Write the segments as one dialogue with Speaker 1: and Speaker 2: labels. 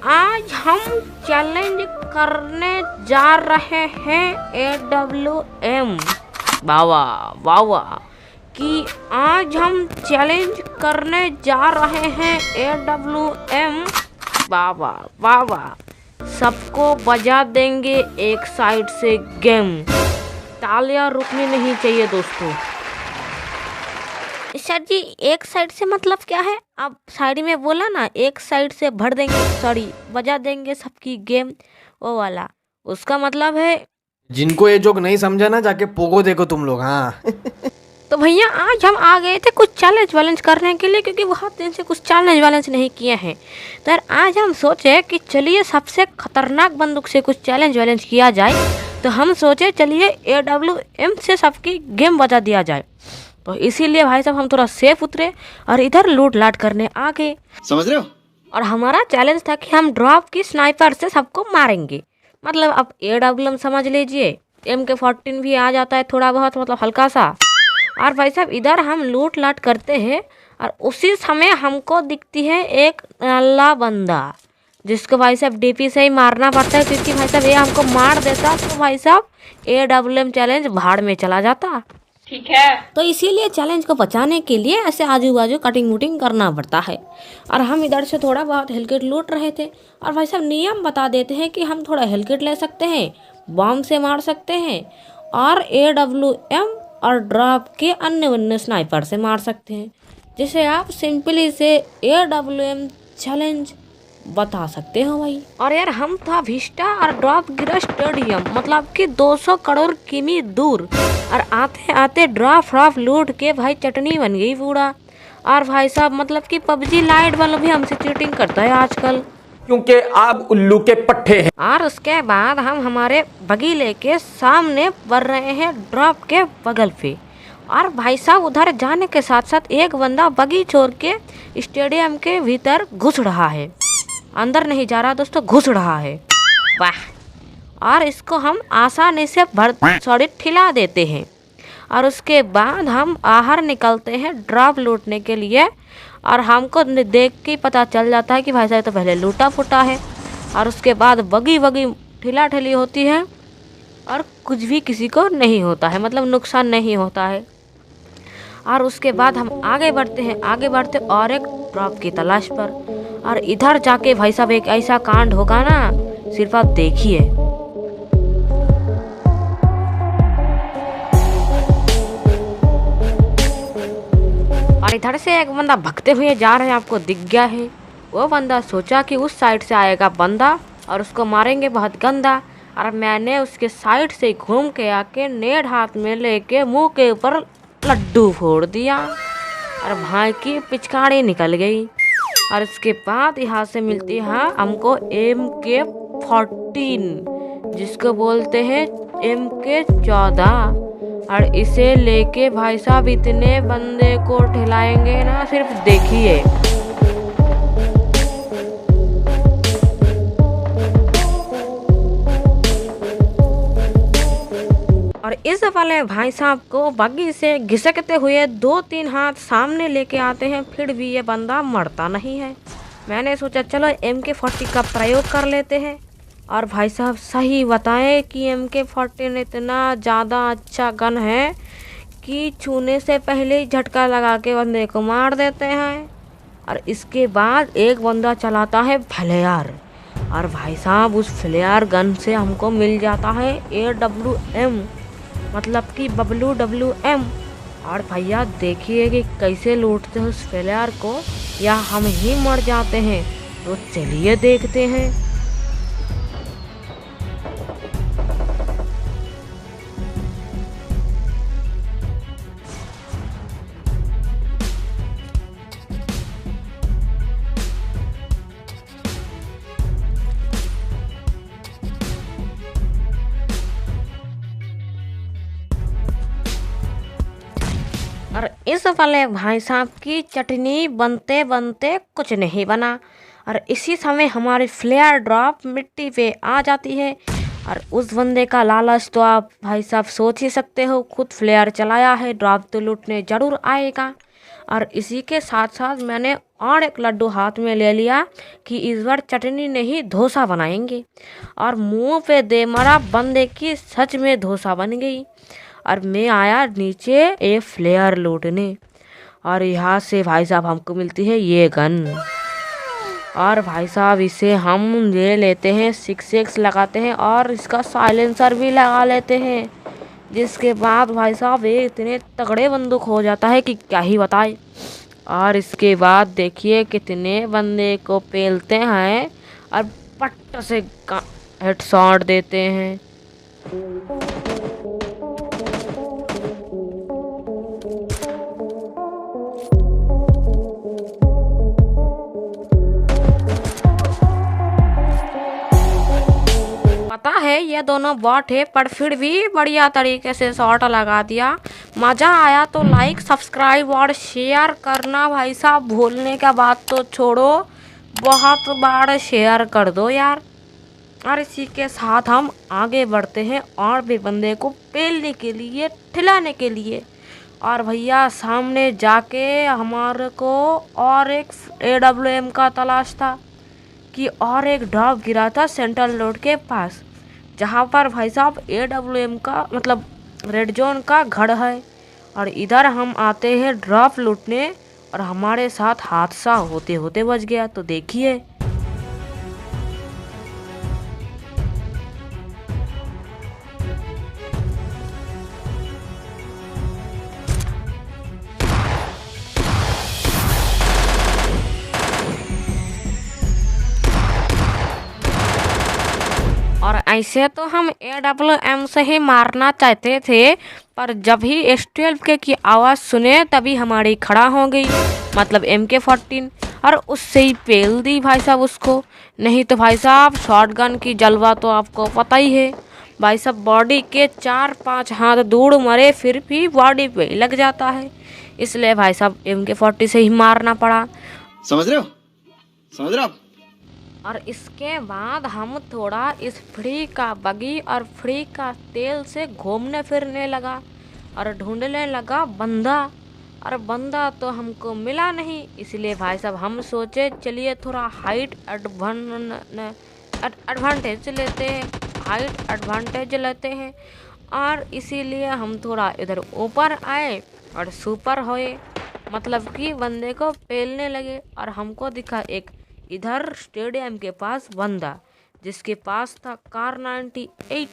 Speaker 1: आज हम चैलेंज करने जा रहे हैं AWM वावा कि आज हम चैलेंज करने जा रहे हैं AWM वावा सबको बजा देंगे एक साइड से गेम। तालियां रुकनी नहीं चाहिए दोस्तों। सर जी एक साइड से मतलब क्या है? आप साइड में बोला ना, एक साइड से भर देंगे, सॉरी बजा देंगे सबकी गेम, वो वाला उसका मतलब है।
Speaker 2: जिनको ये जोक नहीं समझा ना, जाके पोगो देखो तुम लोग। हाँ
Speaker 1: तो भैया आज हम आ गए थे कुछ चैलेंज वैलेंज करने के लिए, क्योंकि बहुत दिन से कुछ चैलेंज वैलेंज नहीं किए हैं। तो आज हम सोचे कि चलिए सबसे खतरनाक बंदूक से कुछ चैलेंज वैलेंज किया जाए। तो हम सोचे चलिए AWM से सबकी गेम बजा दिया जाए। तो इसीलिए भाई साहब हम थोड़ा सेफ उतरे और इधर लूट लाट करने आ गए,
Speaker 3: समझ रहे हो।
Speaker 1: और हमारा चैलेंज था कि हम ड्रॉप की स्नाइपर से सबको मारेंगे। मतलब अब AWM समझ लीजिए, MK14 भी आ जाता है थोड़ा बहुत, मतलब हल्का सा। और भाई साहब इधर हम लूट लाट करते हैं और उसी समय हमको दिखती है एक नल्ला बंदा, जिसको भाई साहब DP से ही मारना पड़ता है, क्योंकि भाई साहब ये हमको मार देता तो भाई साहब AWM चैलेंज भाड़ में चला जाता। ठीक है, तो इसीलिए चैलेंज को बचाने के लिए ऐसे आजू बाजू कटिंग वुटिंग करना पड़ता है। और हम इधर से थोड़ा बहुत हेलकिट लूट रहे थे, और भाई साहब नियम बता देते हैं कि हम थोड़ा हेलकिट ले सकते हैं, बॉम्ब से मार सकते हैं, और AWM और ड्रॉप के अन्य स्नाइपर से मार सकते हैं, जिसे आप सिंपली से AWM चैलेंज बता सकते हो भाई। और यार हम था विस्टा और ड्रॉप गिरा स्टेडियम, मतलब कि 200 करोड़ किमी दूर, और आते आते ड्रॉप लूट के भाई चटनी बन गई पूरा। और भाई साहब मतलब कि PUBG लाइट वालों भी हमसे चीटिंग करता है आजकल,
Speaker 4: क्योंकि आप उल्लू के पट्टे हैं।
Speaker 1: और उसके बाद हम हमारे बगी लेके सामने बढ़ रहे हैं ड्रॉप के बगल पे। और भाई साहब उधर जाने के साथ साथ एक बंदा बगी छोड़ के स्टेडियम के भीतर घुस रहा है, अंदर नहीं जा रहा दोस्तों, घुस रहा है। वाह! और इसको हम आसानी से ठिला देते हैं। और उसके बाद हम बाहर निकलते हैं ड्रॉप लूटने के लिए, और हमको देख के पता चल जाता है कि भाई साहब तो पहले लूटा फूटा है। और उसके बाद बगी ठिला ठिली होती है, और कुछ भी किसी को नहीं होता है, मतलब नुकसान नहीं होता है। और उसके बाद हम आगे बढ़ते और एक ड्रॉप की तलाश पर। और इधर जाके भाई साहब एक ऐसा कांड होगा ना, सिर्फ आप देखिए। और इधर से एक बंदा भगते हुए जा रहे हैं, आपको दिख गया है। वो बंदा सोचा कि उस साइड से आएगा बंदा और उसको मारेंगे बहुत गंदा, और मैंने उसके साइड से घूम के आके नेड हाथ में लेके मुंह के ऊपर लड्डू फोड़ दिया, और भाई की पिचकारी निकल गई। और इसके बाद यहाँ से मिलती है हमको MK14, जिसको बोलते हैं MK14। और इसे लेके भाई साहब इतने बंदे को ठिलाएंगे ना, सिर्फ देखिए। और इस वाले भाई साहब को बग्गी से घिसकते हुए 2-3 हाथ सामने लेके आते हैं, फिर भी ये बंदा मरता नहीं है। मैंने सोचा चलो MK40 का प्रयोग कर लेते हैं। और भाई साहब सही बताएं कि MK14 इतना ज़्यादा अच्छा गन है कि छूने से पहले ही झटका लगा के बंदे को मार देते हैं। और इसके बाद एक बंदा चलाता है फ्लेयर, और भाई साहब उस फ्लेयर गन से हमको मिल जाता है AWM, मतलब कि WWM। और भैया देखिए कि कैसे लूटते हैं उस फ्लेयर को, या हम ही मर जाते हैं। तो चलिए देखते हैं। और इस वाले भाई साहब की चटनी बनते बनते कुछ नहीं बना, और इसी समय हमारी फ्लेयर ड्रॉप मिट्टी पे आ जाती है। और उस बंदे का लालच तो आप भाई साहब सोच ही सकते हो, खुद फ्लेयर चलाया है, ड्रॉप तो लूटने ज़रूर आएगा। और इसी के साथ साथ मैंने और एक लड्डू हाथ में ले लिया कि इस बार चटनी नहीं डोसा बनाएंगे। और मुंह पे दे मरा बंदे की सच में डोसा बन गई। और मैं आया नीचे एक फ्लेयर लूटने, और यहाँ से भाई साहब हमको मिलती है ये गन। और भाई साहब इसे हम ले लेते हैं, 6x लगाते हैं और इसका साइलेंसर भी लगा लेते हैं। जिसके बाद भाई साहब ये इतने तगड़े बंदूक हो जाता है कि क्या ही बताए। और इसके बाद देखिए कितने बंदे को पेलते हैं और पट्ट से हेडशॉट देते हैं। पता है ये दोनों बॉट है, पर फिर भी बढ़िया तरीके से शॉट लगा दिया। मज़ा आया तो लाइक सब्सक्राइब और शेयर करना भाई साहब, भूलने का बात तो छोड़ो, बहुत बार शेयर कर दो यार। और इसी के साथ हम आगे बढ़ते हैं और भी बंदे को पेलने के लिए, ठिलाने के लिए। और भैया सामने जाके हमारे को और एक AWM का तलाश था कि और एक ड्रॉप गिरा था सेंट्रल रोड के पास, जहाँ पर भाई साहब AWM का मतलब रेड जोन का घर है। और इधर हम आते हैं ड्रॉप लूटने और हमारे साथ हादसा होते होते बच गया। तो देखिए और ऐसे तो हम AWM से ही मारना चाहते थे, पर जब ही S12 की आवाज़ सुने तभी हमारी खड़ा हो गई, मतलब MK14, और उससे ही पेल दी भाई साहब उसको। नहीं तो भाई साहब शॉटगन की जलवा तो आपको पता ही है भाई साहब, बॉडी के 4-5 हाथ दूर मरे फिर भी बॉडी पे लग जाता है। इसलिए भाई साहब MK40 से ही मारना पड़ा।
Speaker 3: समझ रहे हो? समझ रहे हो आप?
Speaker 1: और इसके बाद हम थोड़ा इस फ्री का बगी और फ्री का तेल से घूमने फिरने लगा और ढूंढने लगा बंदा। और बंदा तो हमको मिला नहीं, इसलिए भाई साहब हम सोचे चलिए थोड़ा हाइट एडवांटेज लेते हैं, हाइट एडवांटेज लेते हैं। और इसीलिए हम थोड़ा इधर ऊपर आए और सुपर होए, मतलब कि बंदे को पेलने लगे। और हमको दिखा एक इधर स्टेडियम के पास बंदा, जिसके पास था कार 98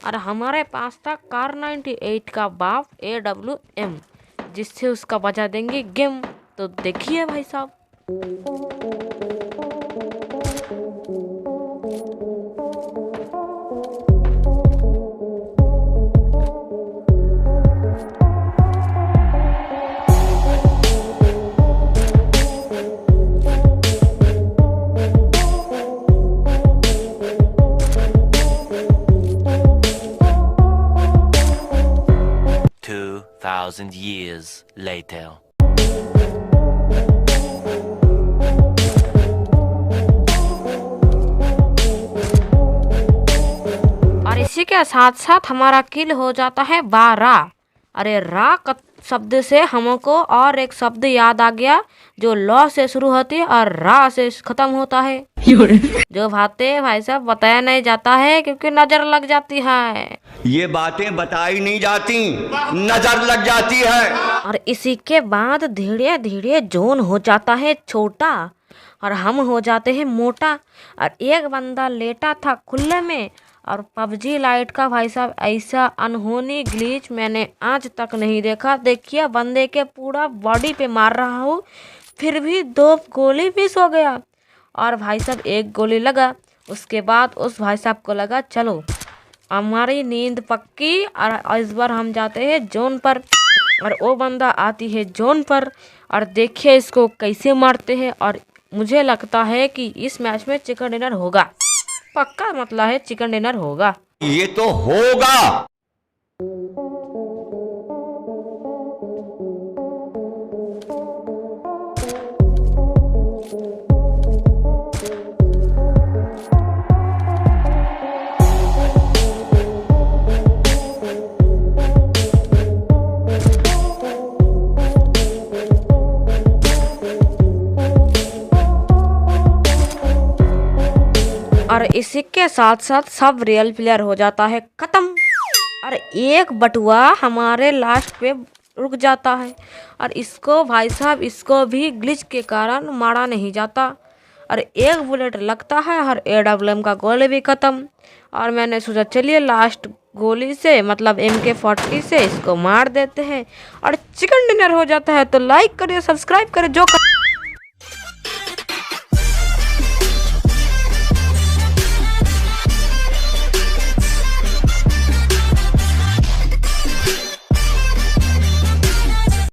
Speaker 1: और हमारे पास था कार 98 का बाप AWM, जिससे उसका बजा देंगे गेम। तो देखिए भाई साहब।
Speaker 5: Years later.
Speaker 1: और इसी के साथ साथ हमारा किल हो जाता है 12। अरे रा शब्द से हमको और एक शब्द याद आ गया जो लॉ से शुरू होती है और रा से खत्म होता है। जो बातें भाई साहब बताया नहीं जाता है क्योंकि नजर लग जाती है।
Speaker 6: ये बातें बताई नहीं जाती, नजर लग जाती है।
Speaker 1: और इसी के बाद धीरे धीरे जोन हो जाता है छोटा और हम हो जाते हैं मोटा। और एक बंदा लेटा था खुले में और PUBG लाइट का भाई साहब ऐसा अनहोनी ग्लिच मैंने आज तक नहीं देखा। देखिए बंदे के पूरा बॉडी पे मार रहा हूँ, फिर भी 2 गोली मिस हो गया। और भाई साहब 1 गोली लगा। उसके बाद उस भाई साहब को लगा चलो हमारी नींद पक्की, और इस बार हम जाते हैं जोन पर। और वो बंदा आती है जोन पर और देखिए इसको कैसे मारते हैं। और मुझे लगता है कि इस मैच में चिकन डिनर होगा, पक्का मतलब है चिकन डिनर होगा।
Speaker 6: ये तो होगा।
Speaker 1: और इसी के साथ साथ सब रियल प्लेयर हो जाता है खत्म। और एक बटुआ हमारे लास्ट पे रुक जाता है और इसको भाई साहब इसको भी ग्लिच के कारण मारा नहीं जाता और एक बुलेट लगता है और AWM का गोली भी खत्म। और मैंने सोचा चलिए लास्ट गोली से मतलब MK40 से इसको मार देते हैं और चिकन डिनर हो जाता है। तो लाइक करिए, सब्सक्राइब करिए जो